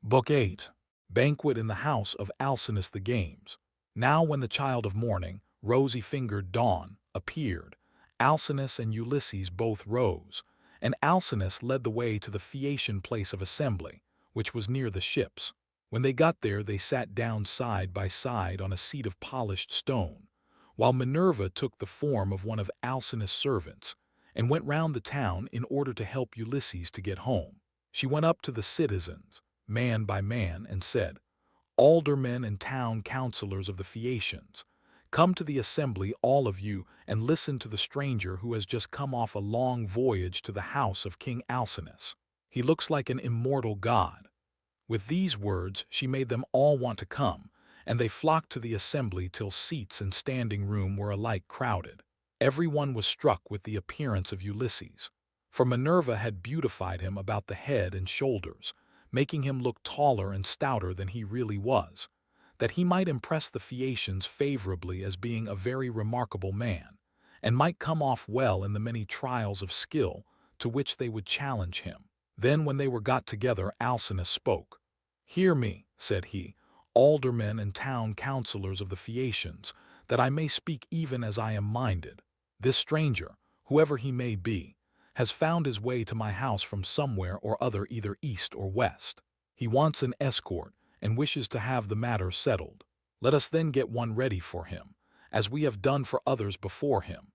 Book 8. Banquet in the House of Alcinous the Games. Now when the child of morning, rosy-fingered Dawn, appeared, Alcinous and Ulysses both rose, and Alcinous led the way to the Phaeacian place of assembly, which was near the ships. When they got there they sat down side by side on a seat of polished stone, while Minerva took the form of one of Alcinous' servants, and went round the town in order to help Ulysses to get home. She went up to the citizens, man by man, and said, "Aldermen and town councillors of the Phaeacians, come to the assembly, all of you, and listen to the stranger who has just come off a long voyage to the house of King Alcinous. He looks like an immortal god." With these words she made them all want to come, and they flocked to the assembly till seats and standing room were alike crowded. Every one was struck with the appearance of Ulysses, for Minerva had beautified him about the head and shoulders, making him look taller and stouter than he really was, that he might impress the Phaeacians favorably as being a very remarkable man, and might come off well in the many trials of skill to which they would challenge him. Then when they were got together Alcinous spoke. "Hear me," said he, "aldermen and town councillors of the Phaeacians, that I may speak even as I am minded. This stranger, whoever he may be, has found his way to my house from somewhere or other, either east or west. He wants an escort, and wishes to have the matter settled. Let us then get one ready for him, as we have done for others before him.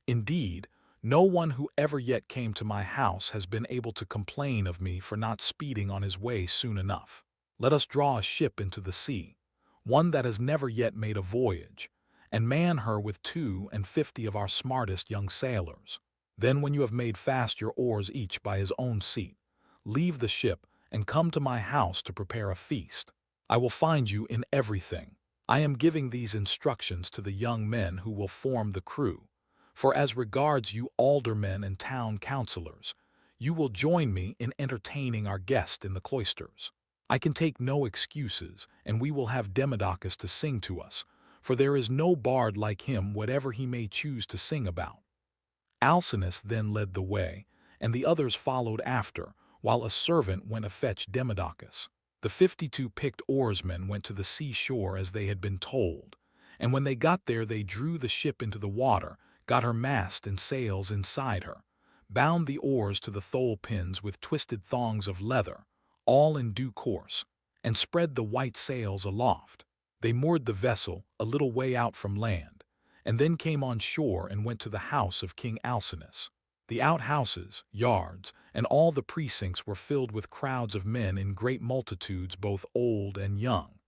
Indeed, no one who ever yet came to my house has been able to complain of me for not speeding on his way soon enough. Let us draw a ship into the sea, one that has never yet made a voyage, and man her with 52 of our smartest young sailors. Then when you have made fast your oars each by his own seat, leave the ship and come to my house to prepare a feast. I will find you in everything. I am giving these instructions to the young men who will form the crew, for as regards you aldermen and town councillors, you will join me in entertaining our guest in the cloisters. I can take no excuses, and we will have Demodocus to sing to us, for there is no bard like him whatever he may choose to sing about." Alcinous then led the way, and the others followed after, while a servant went to fetch Demodocus. The 52 picked oarsmen went to the seashore as they had been told, and when they got there they drew the ship into the water, got her mast and sails inside her, bound the oars to the thole pins with twisted thongs of leather, all in due course, and spread the white sails aloft. They moored the vessel a little way out from land, and then came on shore and went to the house of King Alcinous. The outhouses, yards, and all the precincts were filled with crowds of men in great multitudes, both old and young,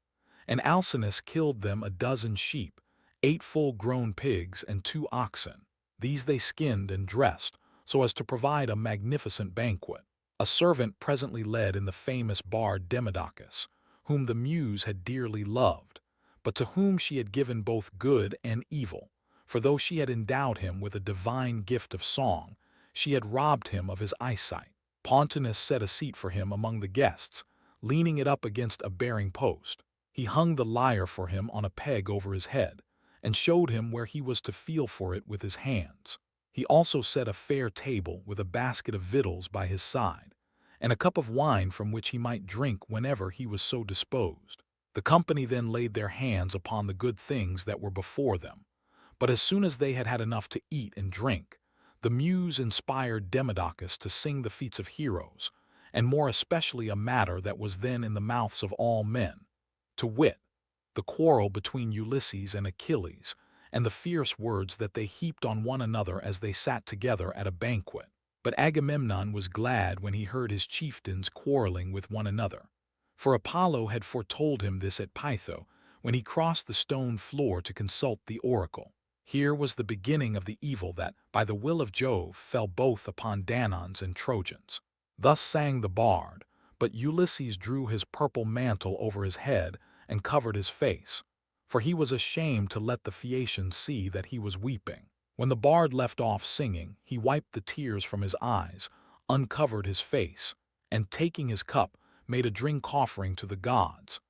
and Alcinous killed them 12 sheep, 8 full-grown pigs, and 2 oxen. These they skinned and dressed, so as to provide a magnificent banquet. A servant presently led in the famous bard Demodocus, whom the Muse had dearly loved, but to whom she had given both good and evil, for though she had endowed him with a divine gift of song, she had robbed him of his eyesight. Pontonous set a seat for him among the guests, leaning it up against a bearing post. He hung the lyre for him on a peg over his head, and showed him where he was to feel for it with his hands. He also set a fair table with a basket of victuals by his side, and a cup of wine from which he might drink whenever he was so disposed. The company then laid their hands upon the good things that were before them, but as soon as they had had enough to eat and drink, the Muse inspired Demodocus to sing the feats of heroes, and more especially a matter that was then in the mouths of all men, to wit, the quarrel between Ulysses and Achilles, and the fierce words that they heaped on one another as they sat together at a banquet. But Agamemnon was glad when he heard his chieftains quarreling with one another, for Apollo had foretold him this at Pytho, when he crossed the stone floor to consult the oracle. Here was the beginning of the evil that, by the will of Jove, fell both upon Danaans and Trojans. Thus sang the bard, but Ulysses drew his purple mantle over his head and covered his face, for he was ashamed to let the Phaeacians see that he was weeping. When the bard left off singing, he wiped the tears from his eyes, uncovered his face, and taking his cup, made a drink offering to the gods.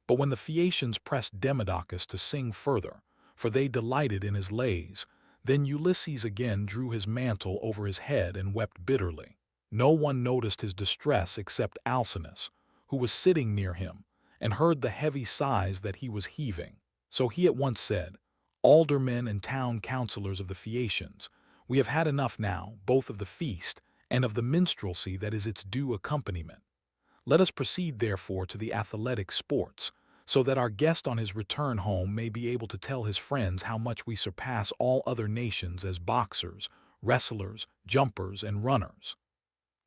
But when the Phaeacians pressed Demodocus to sing further, for they delighted in his lays, then Ulysses again drew his mantle over his head and wept bitterly. No one noticed his distress except Alcinous, who was sitting near him, and heard the heavy sighs that he was heaving. So he at once said, "Aldermen and town councillors of the Phaeacians, we have had enough now, both of the feast and of the minstrelsy that is its due accompaniment. Let us proceed therefore to the athletic sports, so that our guest on his return home may be able to tell his friends how much we surpass all other nations as boxers, wrestlers, jumpers, and runners."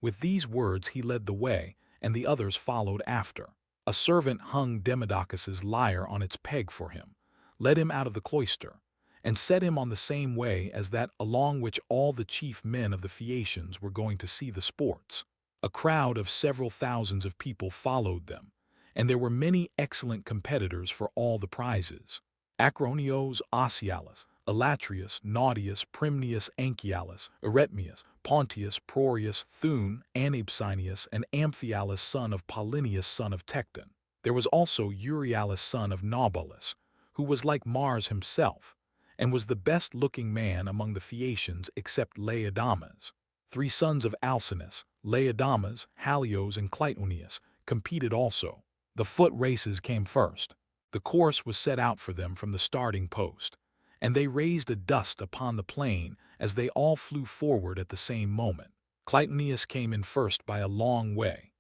With these words he led the way, and the others followed after. A servant hung Demodocus's lyre on its peg for him, led him out of the cloister, and set him on the same way as that along which all the chief men of the Phaeacians were going to see the sports. A crowd of several thousands of people followed them, and there were many excellent competitors for all the prizes. Acronios, Ossialus, Elatrius, Naudius, Primnius, Anchialus, Eretmius, Pontius, Prorius, Thune, Anabsinius, and Amphialus son of Polynius son of Tecton. There was also Euryalus son of Naubolus, who was like Mars himself, and was the best-looking man among the Phaeacians except Laodamas. 3 sons of Alcinous, Laodamas, Halios, and Clytoneus, competed also. The foot races came first. The course was set out for them from the starting post, and they raised a dust upon the plain as they all flew forward at the same moment. Clytoneus came in first by a long way.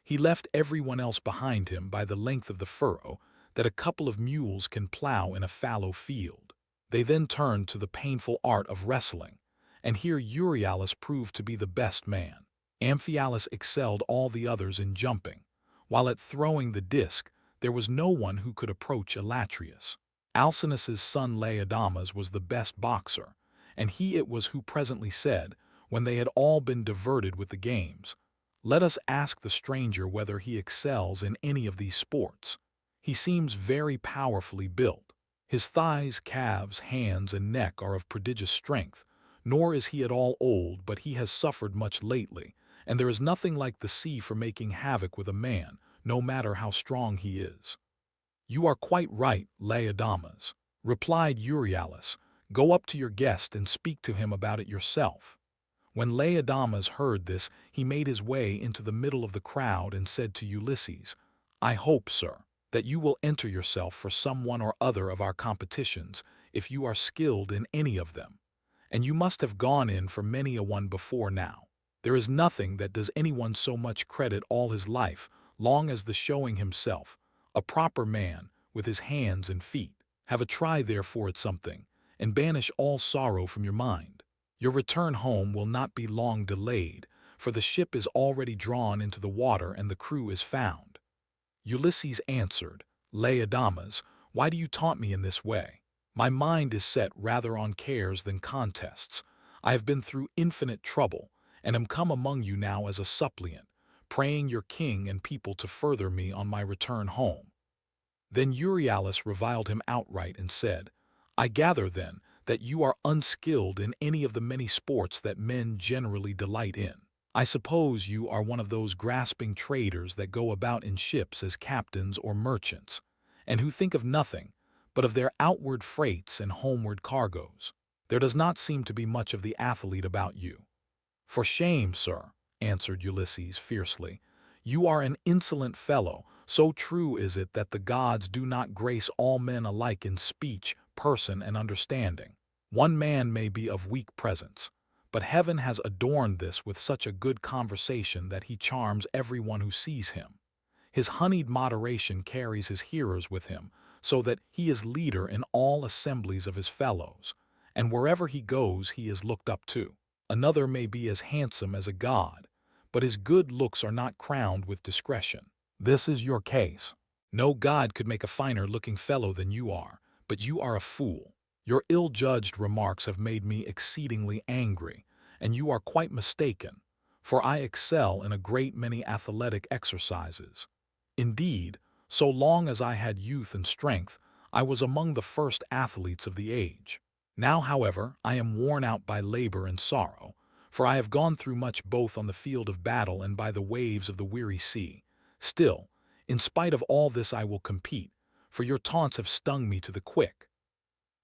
He left everyone else behind him by the length of the furrow that a couple of mules can plow in a fallow field. They then turned to the painful art of wrestling, and here Euryalus proved to be the best man. Amphialus excelled all the others in jumping, while at throwing the disc there was no one who could approach Elatrius. Alcinous's son Laodamas was the best boxer, and he it was who presently said, when they had all been diverted with the games, "Let us ask the stranger whether he excels in any of these sports. He seems very powerfully built. His thighs, calves, hands, and neck are of prodigious strength, nor is he at all old, but he has suffered much lately, and there is nothing like the sea for making havoc with a man, no matter how strong he is." "You are quite right, Laodamas," replied Euryalus. "Go up to your guest and speak to him about it yourself." When Laodamas heard this, he made his way into the middle of the crowd and said to Ulysses, "I hope, sir, that you will enter yourself for some one or other of our competitions, if you are skilled in any of them. And you must have gone in for many a one before now. There is nothing that does anyone so much credit all his life, long as the showing himself, a proper man, with his hands and feet. Have a try therefore at something, and banish all sorrow from your mind. Your return home will not be long delayed, for the ship is already drawn into the water and the crew is found." Ulysses answered, "Laodamas, why do you taunt me in this way? My mind is set rather on cares than contests. I have been through infinite trouble, and am come among you now as a suppliant, praying your king and people to further me on my return home." Then Euryalus reviled him outright and said, "I gather, then, that you are unskilled in any of the many sports that men generally delight in. I suppose you are one of those grasping traders that go about in ships as captains or merchants, and who think of nothing but of their outward freights and homeward cargoes. There does not seem to be much of the athlete about you." "For shame, sir," answered Ulysses fiercely. "You are an insolent fellow. So true is it that the gods do not grace all men alike in speech, person, and understanding. One man may be of weak presence, but heaven has adorned this with such a good conversation that he charms everyone who sees him. His honeyed moderation carries his hearers with him, so that he is leader in all assemblies of his fellows, and wherever he goes he is looked up to. Another may be as handsome as a god, but his good looks are not crowned with discretion. This is your case. No god could make a finer-looking fellow than you are, but you are a fool. Your ill-judged remarks have made me exceedingly angry, and you are quite mistaken, for I excel in a great many athletic exercises. Indeed, so long as I had youth and strength, I was among the first athletes of the age. Now, however, I am worn out by labor and sorrow, for I have gone through much both on the field of battle and by the waves of the weary sea. Still, in spite of all this I will compete, for your taunts have stung me to the quick."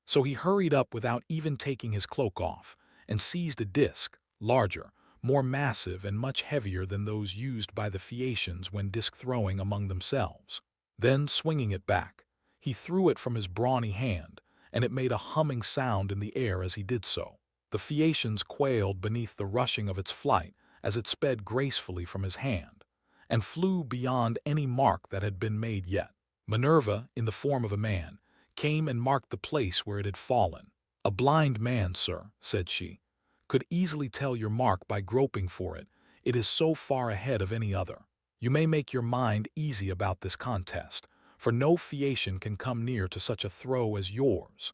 So he hurried up without even taking his cloak off, and seized a disc, larger, more massive and much heavier than those used by the Phaeacians when disc-throwing among themselves. Then, swinging it back, he threw it from his brawny hand, and it made a humming sound in the air as he did so. The Phaeacians quailed beneath the rushing of its flight as it sped gracefully from his hand, and flew beyond any mark that had been made yet. Minerva, in the form of a man, came and marked the place where it had fallen. "A blind man, sir," said she, "could easily tell your mark by groping for it. It is so far ahead of any other. You may make your mind easy about this contest, for no Phaeacian can come near to such a throw as yours."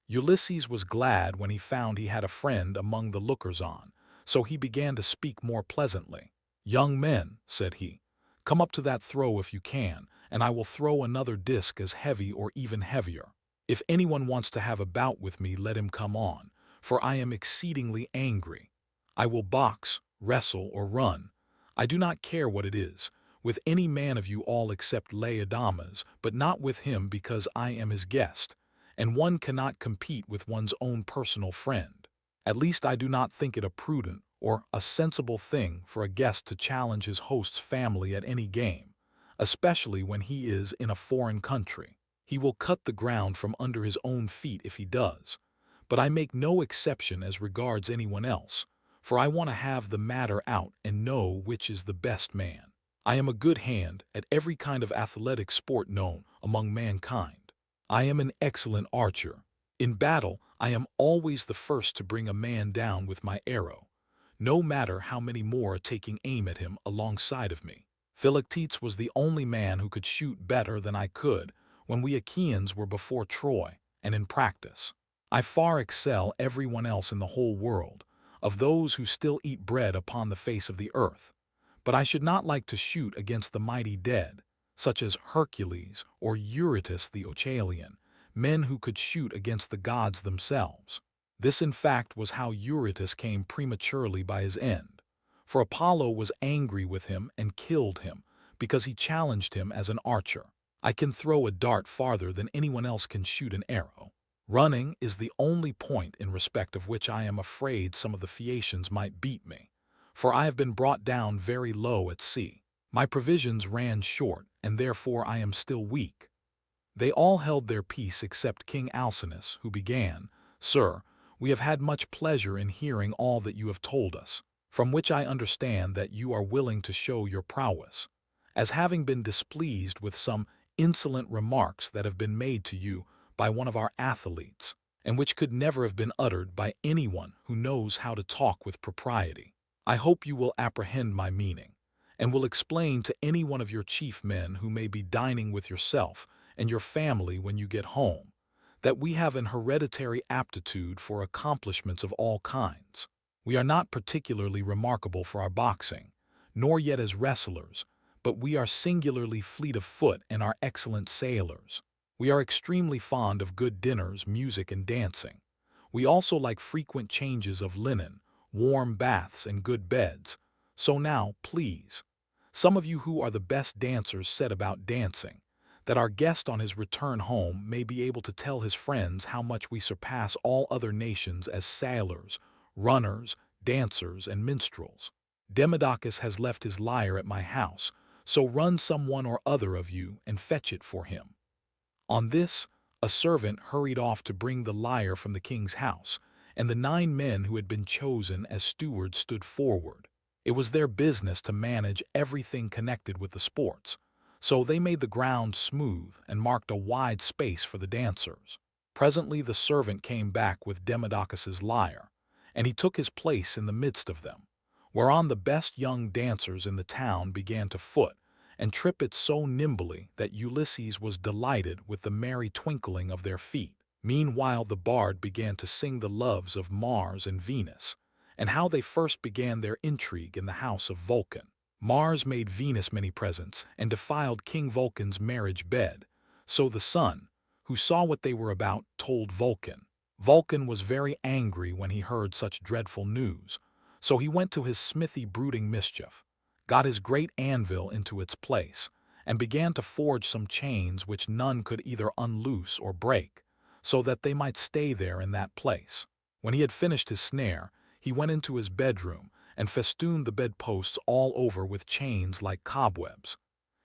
Ulysses was glad when he found he had a friend among the lookers-on, so he began to speak more pleasantly. "Young men," said he, "come up to that throw if you can, and I will throw another disc as heavy or even heavier. If anyone wants to have a bout with me, let him come on, for I am exceedingly angry. I will box, wrestle, or run. I do not care what it is, with any man of you all except Laodamas, but not with him because I am his guest, and one cannot compete with one's own personal friend. At least I do not think it a prudent or a sensible thing for a guest to challenge his host's family at any game, especially when he is in a foreign country. He will cut the ground from under his own feet if he does. But I make no exception as regards anyone else, for I want to have the matter out and know which is the best man. I am a good hand at every kind of athletic sport known among mankind. I am an excellent archer. In battle, I am always the first to bring a man down with my arrow, no matter how many more are taking aim at him alongside of me. Philoctetes was the only man who could shoot better than I could when we Achaeans were before Troy and in practice. I far excel everyone else in the whole world, of those who still eat bread upon the face of the earth. But I should not like to shoot against the mighty dead, such as Hercules or Eurytus the Oechalian, men who could shoot against the gods themselves. This in fact was how Eurytus came prematurely by his end, for Apollo was angry with him and killed him because he challenged him as an archer. I can throw a dart farther than anyone else can shoot an arrow. Running is the only point in respect of which I am afraid some of the Phaeacians might beat me, for I have been brought down very low at sea. My provisions ran short, and therefore I am still weak." They all held their peace except King Alcinous, who began, "Sir, we have had much pleasure in hearing all that you have told us, from which I understand that you are willing to show your prowess, as having been displeased with some insolent remarks that have been made to you by one of our athletes, and which could never have been uttered by anyone who knows how to talk with propriety. I hope you will apprehend my meaning, and will explain to any one of your chief men who may be dining with yourself and your family when you get home, that we have an hereditary aptitude for accomplishments of all kinds. We are not particularly remarkable for our boxing, nor yet as wrestlers, but we are singularly fleet of foot and are excellent sailors. We are extremely fond of good dinners, music, and dancing. We also like frequent changes of linen, warm baths, and good beds. So now, please, some of you who are the best dancers set about dancing, that our guest on his return home may be able to tell his friends how much we surpass all other nations as sailors, runners, dancers, and minstrels. Demodocus has left his lyre at my house, so run some one or other of you and fetch it for him." On this, a servant hurried off to bring the lyre from the king's house, and the 9 men who had been chosen as stewards stood forward. It was their business to manage everything connected with the sports, so they made the ground smooth and marked a wide space for the dancers. Presently the servant came back with Demodocus's lyre, and he took his place in the midst of them, whereon the best young dancers in the town began to foot and trip it so nimbly that Ulysses was delighted with the merry twinkling of their feet. Meanwhile the bard began to sing the loves of Mars and Venus, and how they first began their intrigue in the house of Vulcan. Mars made Venus many presents and defiled King Vulcan's marriage bed, so the sun, who saw what they were about, told Vulcan. Vulcan was very angry when he heard such dreadful news, so he went to his smithy brooding mischief, got his great anvil into its place, and began to forge some chains which none could either unloose or break, so that they might stay there in that place. When he had finished his snare, he went into his bedroom and festooned the bedposts all over with chains like cobwebs.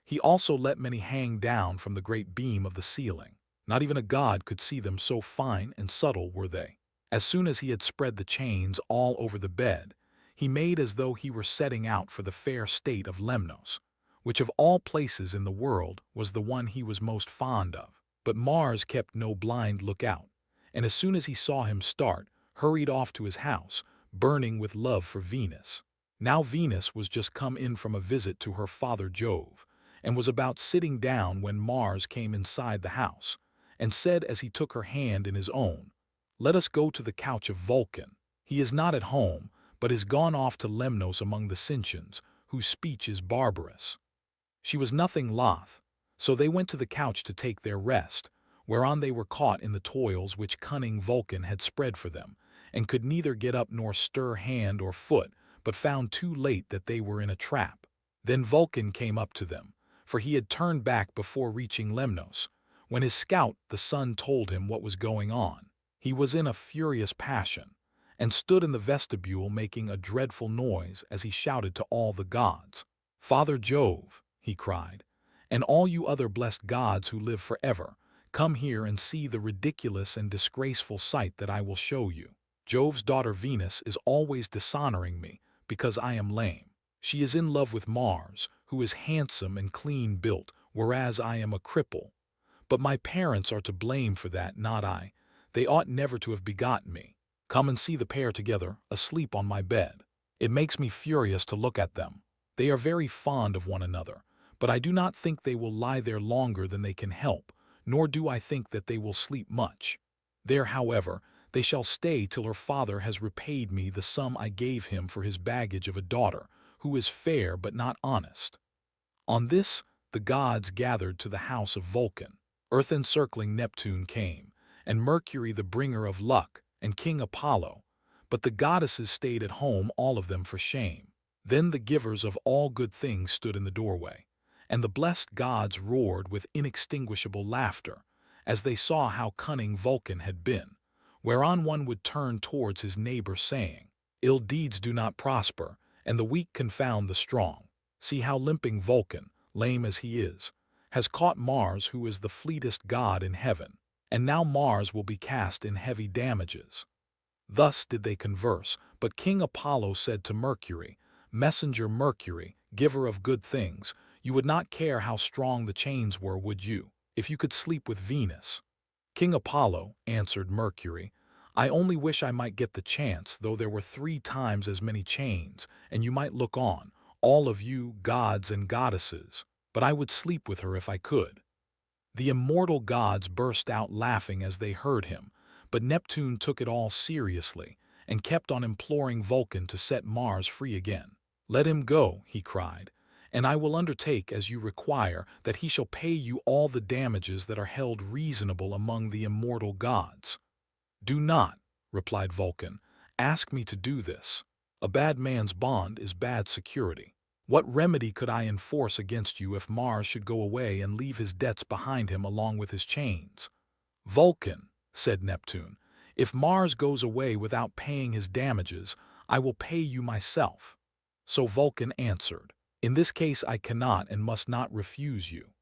He also let many hang down from the great beam of the ceiling. Not even a god could see them, so fine and subtle were they. As soon as he had spread the chains all over the bed, he made as though he were setting out for the fair state of Lemnos, which of all places in the world was the one he was most fond of. But Mars kept no blind lookout, and as soon as he saw him start, hurried off to his house, burning with love for Venus. Now Venus was just come in from a visit to her father Jove, and was about sitting down when Mars came inside the house, and said as he took her hand in his own, "Let us go to the couch of Vulcan. He is not at home, but is gone off to Lemnos among the Cynthians, whose speech is barbarous." She was nothing loth, so they went to the couch to take their rest, whereon they were caught in the toils which cunning Vulcan had spread for them, and could neither get up nor stir hand or foot, but found too late that they were in a trap. Then Vulcan came up to them, for he had turned back before reaching Lemnos. When his scout, the sun, told him what was going on, he was in a furious passion, and stood in the vestibule making a dreadful noise as he shouted to all the gods. "Father Jove," he cried, "and all you other blessed gods who live forever, come here and see the ridiculous and disgraceful sight that I will show you. Jove's daughter Venus is always dishonoring me because I am lame. She is in love with Mars, who is handsome and clean built, whereas I am a cripple. But my parents are to blame for that, not I. They ought never to have begotten me. Come and see the pair together, asleep on my bed. It makes me furious to look at them. They are very fond of one another, but I do not think they will lie there longer than they can help, nor do I think that they will sleep much. There, however, they shall stay till her father has repaid me the sum I gave him for his baggage of a daughter, who is fair but not honest." On this, the gods gathered to the house of Vulcan. Earth-encircling Neptune came, and Mercury the bringer of luck, and King Apollo, but the goddesses stayed at home, all of them for shame. Then the givers of all good things stood in the doorway, and the blessed gods roared with inextinguishable laughter, as they saw how cunning Vulcan had been, whereon one would turn towards his neighbor saying, "Ill deeds do not prosper, and the weak confound the strong. See how limping Vulcan, lame as he is, has caught Mars, who is the fleetest god in heaven, and now Mars will be cast in heavy damages." Thus did they converse, but King Apollo said to Mercury, "Messenger Mercury, giver of good things, you would not care how strong the chains were, would you, if you could sleep with Venus?" "King Apollo," answered Mercury, "I only wish I might get the chance, though there were 3 times as many chains, and you might look on, all of you, gods and goddesses, but I would sleep with her if I could." The immortal gods burst out laughing as they heard him, but Neptune took it all seriously, and kept on imploring Vulcan to set Mars free again. "Let him go," he cried, "and I will undertake, as you require, that he shall pay you all the damages that are held reasonable among the immortal gods." "Do not," replied Vulcan, "ask me to do this. A bad man's bond is bad security. What remedy could I enforce against you if Mars should go away and leave his debts behind him along with his chains?" "Vulcan," said Neptune, "if Mars goes away without paying his damages, I will pay you myself." So Vulcan answered, "In this case I cannot and must not refuse you."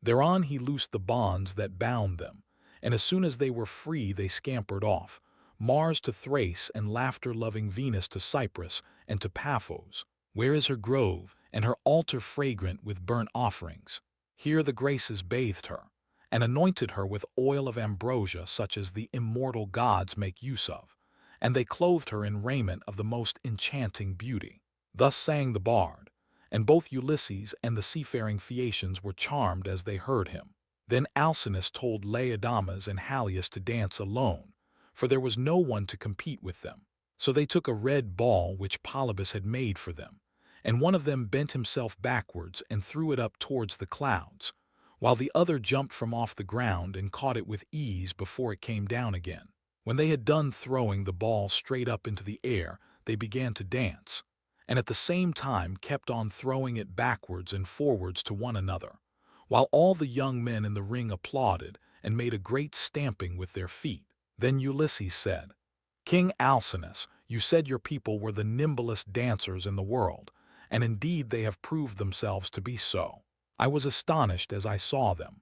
Thereon he loosed the bonds that bound them, and as soon as they were free they scampered off, Mars to Thrace and laughter-loving Venus to Cyprus and to Paphos, where is her grove, and her altar fragrant with burnt offerings. Here the Graces bathed her, and anointed her with oil of ambrosia such as the immortal gods make use of, and they clothed her in raiment of the most enchanting beauty. Thus sang the bard, and both Ulysses and the seafaring Phaeacians were charmed as they heard him. Then Alcinous told Laodamas and Halius to dance alone, for there was no one to compete with them. So they took a red ball which Polybus had made for them, and one of them bent himself backwards and threw it up towards the clouds, while the other jumped from off the ground and caught it with ease before it came down again. When they had done throwing the ball straight up into the air, they began to dance, and at the same time kept on throwing it backwards and forwards to one another, while all the young men in the ring applauded and made a great stamping with their feet. Then Ulysses said, "King Alcinous, You said your people were the nimblest dancers in the world, and indeed they have proved themselves to be so. I was astonished as I saw them.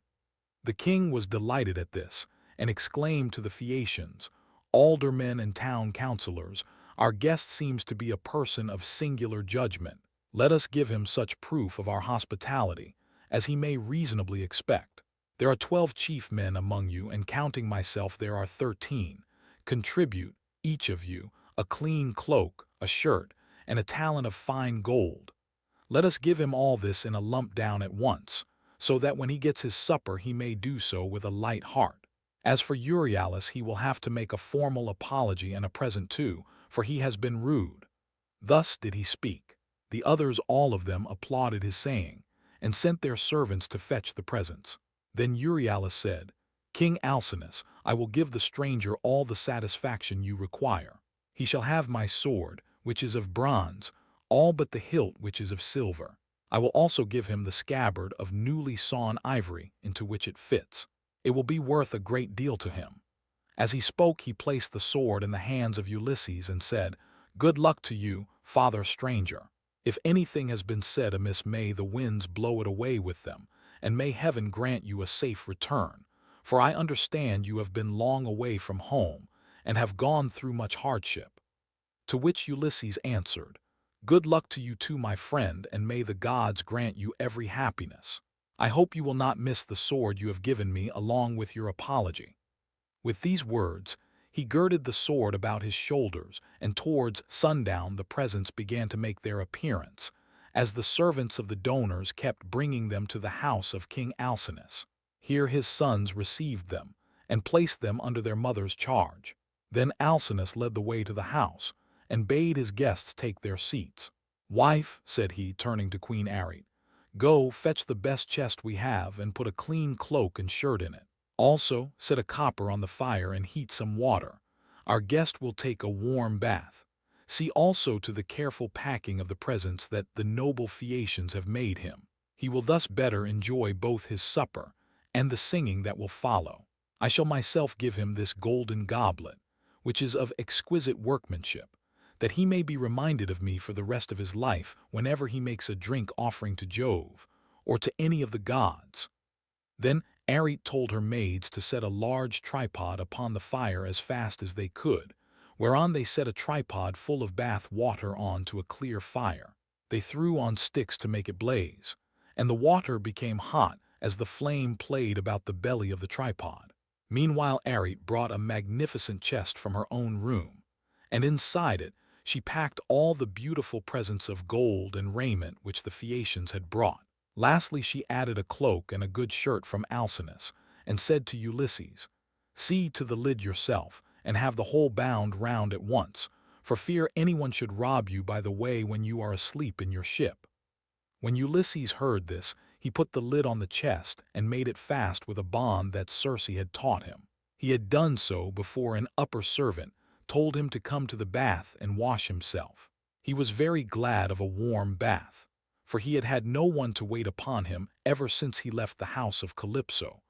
The king was delighted at this, and exclaimed to the Phaeacians, aldermen and town councillors, our guest seems to be a person of singular judgment. Let us give him such proof of our hospitality as he may reasonably expect. There are 12 chief men among you, and counting myself there are 13. Contribute, each of you, a clean cloak, a shirt, and a talent of fine gold. Let us give him all this in a lump down at once, so that when he gets his supper he may do so with a light heart. As for Euryalus, he will have to make a formal apology and a present too, for he has been rude. Thus did he speak. The others, all of them, applauded his saying, and sent their servants to fetch the presents. Then Euryalus said, King Alcinous, I will give the stranger all the satisfaction you require. He shall have my sword, which is of bronze, all but the hilt, which is of silver. I will also give him the scabbard of newly sawn ivory into which it fits. It will be worth a great deal to him. As he spoke, he placed the sword in the hands of Ulysses and said, Good luck to you, father stranger. If anything has been said amiss, may the winds blow it away with them, and may heaven grant you a safe return, for I understand you have been long away from home, and have gone through much hardship. To which Ulysses answered, Good luck to you too, my friend, and may the gods grant you every happiness. I hope you will not miss the sword you have given me along with your apology. With these words, he girded the sword about his shoulders, and towards sundown the presents began to make their appearance, as the servants of the donors kept bringing them to the house of King Alcinous. Here his sons received them, and placed them under their mother's charge. Then Alcinous led the way to the house, and bade his guests take their seats. Wife, said he, turning to Queen Arete, go, fetch the best chest we have, and put a clean cloak and shirt in it. Also, set a copper on the fire and heat some water. Our guest will take a warm bath. See also to the careful packing of the presents that the noble Phaeacians have made him. He will thus better enjoy both his supper and the singing that will follow. I shall myself give him this golden goblet, which is of exquisite workmanship, that he may be reminded of me for the rest of his life whenever he makes a drink offering to Jove, or to any of the gods. Then Arete told her maids to set a large tripod upon the fire as fast as they could, whereon they set a tripod full of bath water on to a clear fire. They threw on sticks to make it blaze, and the water became hot as the flame played about the belly of the tripod. Meanwhile Arete brought a magnificent chest from her own room, and inside it she packed all the beautiful presents of gold and raiment which the Phaeacians had brought. Lastly, she added a cloak and a good shirt from Alcinous, and said to Ulysses, See to the lid yourself, and have the whole bound round at once, for fear anyone should rob you by the way when you are asleep in your ship. When Ulysses heard this, he put the lid on the chest and made it fast with a bond that Circe had taught him. He had done so before an upper servant told him to come to the bath and wash himself. He was very glad of a warm bath, for he had had no one to wait upon him ever since he left the house of Calypso,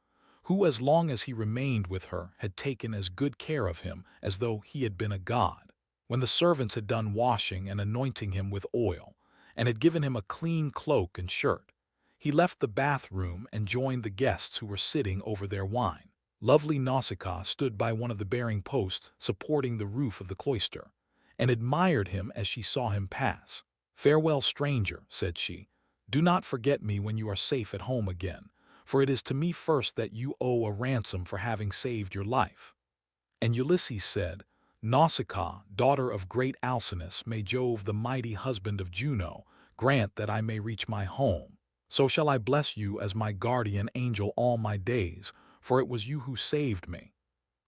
who, as long as he remained with her, had taken as good care of him as though he had been a god. When the servants had done washing and anointing him with oil, and had given him a clean cloak and shirt, he left the bathroom and joined the guests who were sitting over their wine. Lovely Nausicaa stood by one of the bearing posts supporting the roof of the cloister, and admired him as she saw him pass. Farewell, stranger, said she. Do not forget me when you are safe at home again, for it is to me first that you owe a ransom for having saved your life. And Ulysses said, Nausicaa, daughter of great Alcinous, may Jove, the mighty husband of Juno, grant that I may reach my home. So shall I bless you as my guardian angel all my days, for it was you who saved me.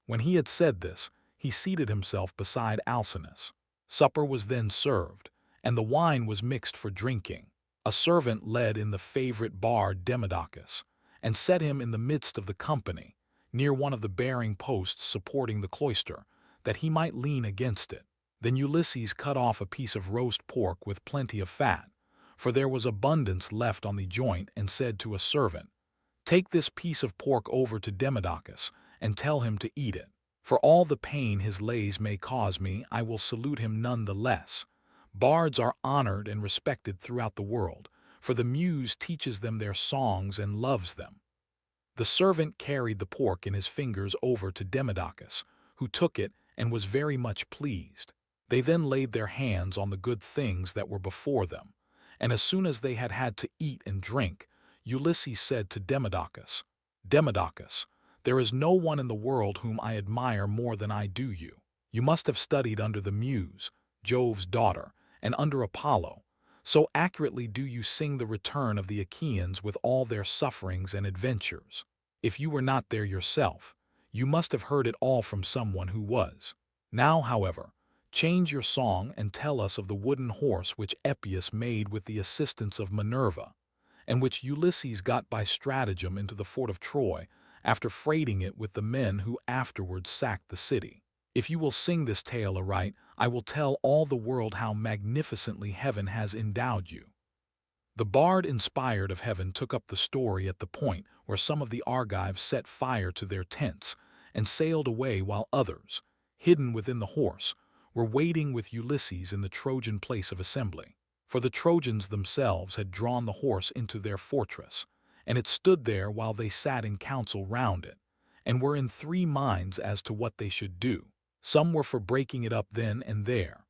When he had said this, he seated himself beside Alcinous. Supper was then served, and the wine was mixed for drinking. A servant led in the favorite bard Demodocus, and set him in the midst of the company, near one of the bearing posts supporting the cloister, that he might lean against it. Then Ulysses cut off a piece of roast pork with plenty of fat, for there was abundance left on the joint, and said to a servant, Take this piece of pork over to Demodocus, and tell him to eat it. For all the pain his lays may cause me, I will salute him none the less. Bards are honored and respected throughout the world, for the muse teaches them their songs and loves them. The servant carried the pork in his fingers over to Demodocus, who took it and was very much pleased. They then laid their hands on the good things that were before them, and as soon as they had had to eat and drink, Ulysses said to Demodocus, "Demodocus, there is no one in the world whom I admire more than I do you. You must have studied under the Muse, Jove's daughter, and under Apollo. So accurately do you sing the return of the Achaeans with all their sufferings and adventures. If you were not there yourself, you must have heard it all from someone who was. Now, however, change your song and tell us of the wooden horse which Epeus made with the assistance of Minerva, and which Ulysses got by stratagem into the fort of Troy, after freighting it with the men who afterwards sacked the city. If you will sing this tale aright, I will tell all the world how magnificently heaven has endowed you." The bard inspired of heaven took up the story at the point where some of the Argives set fire to their tents and sailed away, while others, hidden within the horse, were waiting with Ulysses in the Trojan place of assembly. For the Trojans themselves had drawn the horse into their fortress, and it stood there while they sat in council round it, and were in 3 minds as to what they should do. Some were for breaking it up then and there.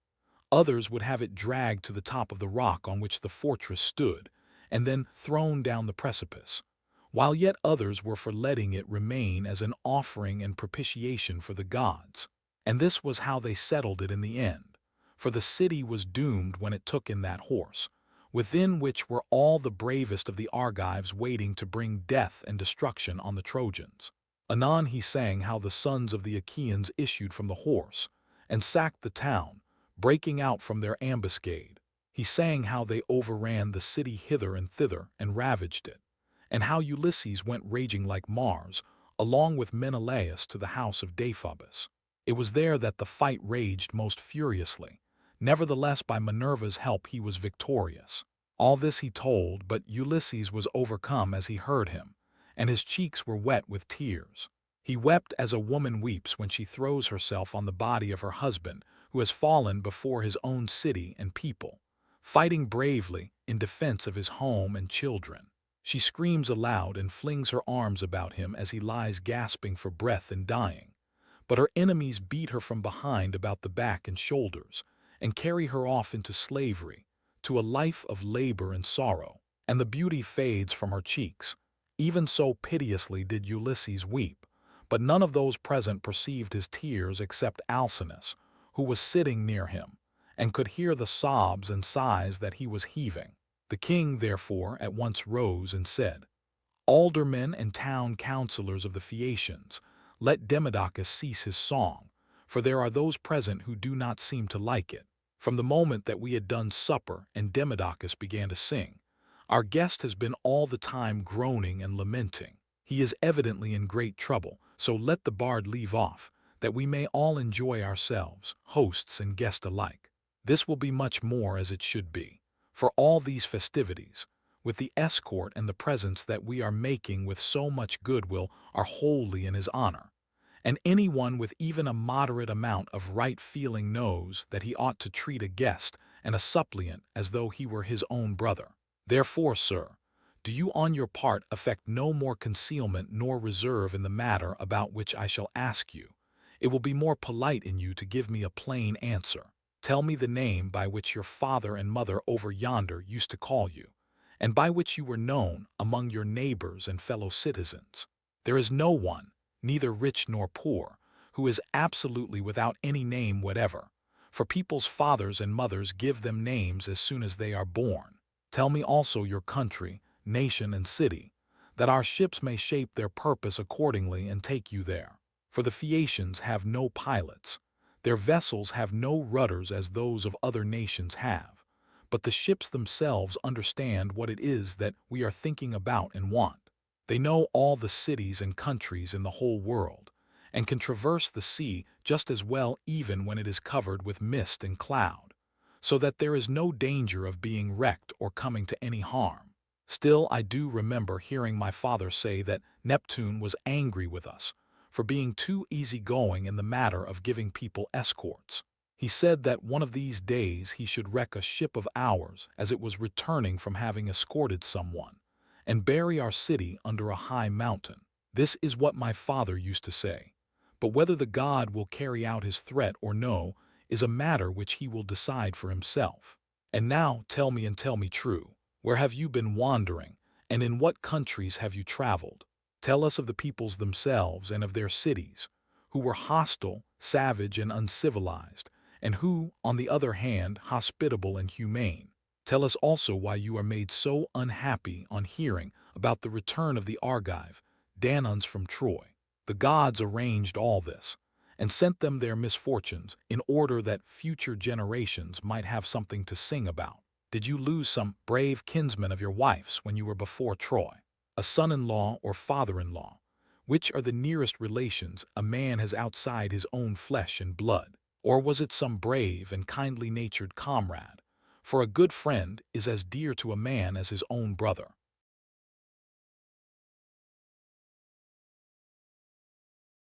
Others would have it dragged to the top of the rock on which the fortress stood, and then thrown down the precipice, while yet others were for letting it remain as an offering and propitiation for the gods. And this was how they settled it in the end, for the city was doomed when it took in that horse, within which were all the bravest of the Argives waiting to bring death and destruction on the Trojans. Anon he sang how the sons of the Achaeans issued from the horse, and sacked the town, breaking out from their ambuscade. He sang how they overran the city hither and thither and ravaged it, and how Ulysses went raging like Mars, along with Menelaus, to the house of Deiphobus. It was there that the fight raged most furiously. Nevertheless, by Minerva's help he was victorious. All this he told, but Ulysses was overcome as he heard him, and his cheeks were wet with tears. He wept as a woman weeps when she throws herself on the body of her husband, who has fallen before his own city and people, fighting bravely in defense of his home and children. She screams aloud and flings her arms about him as he lies gasping for breath and dying. But her enemies beat her from behind about the back and shoulders, and carry her off into slavery, to a life of labor and sorrow, and the beauty fades from her cheeks. Even so piteously did Ulysses weep, but none of those present perceived his tears except Alcinous, who was sitting near him, and could hear the sobs and sighs that he was heaving. The king, therefore, at once rose and said, "Aldermen and town councillors of the Phaeacians, let Demodocus cease his song, for there are those present who do not seem to like it. From the moment that we had done supper and Demodocus began to sing, our guest has been all the time groaning and lamenting. He is evidently in great trouble, so let the bard leave off, that we may all enjoy ourselves, hosts and guests alike. This will be much more as it should be, for all these festivities, with the escort and the presents that we are making with so much goodwill, are wholly in his honor. And anyone with even a moderate amount of right feeling knows that he ought to treat a guest and a suppliant as though he were his own brother. Therefore, sir, do you on your part affect no more concealment nor reserve in the matter about which I shall ask you. It will be more polite in you to give me a plain answer. Tell me the name by which your father and mother over yonder used to call you, and by which you were known among your neighbors and fellow citizens. There is no one, neither rich nor poor, who is absolutely without any name whatever, for people's fathers and mothers give them names as soon as they are born. Tell me also your country, nation, and city, that our ships may shape their purpose accordingly and take you there. For the Phaeacians have no pilots. Their vessels have no rudders as those of other nations have, but the ships themselves understand what it is that we are thinking about and want. They know all the cities and countries in the whole world, and can traverse the sea just as well even when it is covered with mist and cloud, so that there is no danger of being wrecked or coming to any harm. Still, I do remember hearing my father say that Neptune was angry with us, for being too easygoing in the matter of giving people escorts. He said that one of these days he should wreck a ship of ours as it was returning from having escorted someone, and bury our city under a high mountain. This is what my father used to say. But whether the god will carry out his threat or no is a matter which he will decide for himself. And now tell me and tell me true, where have you been wandering, and in what countries have you traveled? Tell us of the peoples themselves and of their cities, who were hostile, savage, and uncivilized, and who, on the other hand, hospitable and humane. Tell us also why you are made so unhappy on hearing about the return of the Argive, Danaans from Troy. The gods arranged all this, and sent them their misfortunes in order that future generations might have something to sing about. Did you lose some brave kinsman of your wife's when you were before Troy? A son-in-law or father-in-law? Which are the nearest relations a man has outside his own flesh and blood? Or was it some brave and kindly-natured comrade? For a good friend is as dear to a man as his own brother.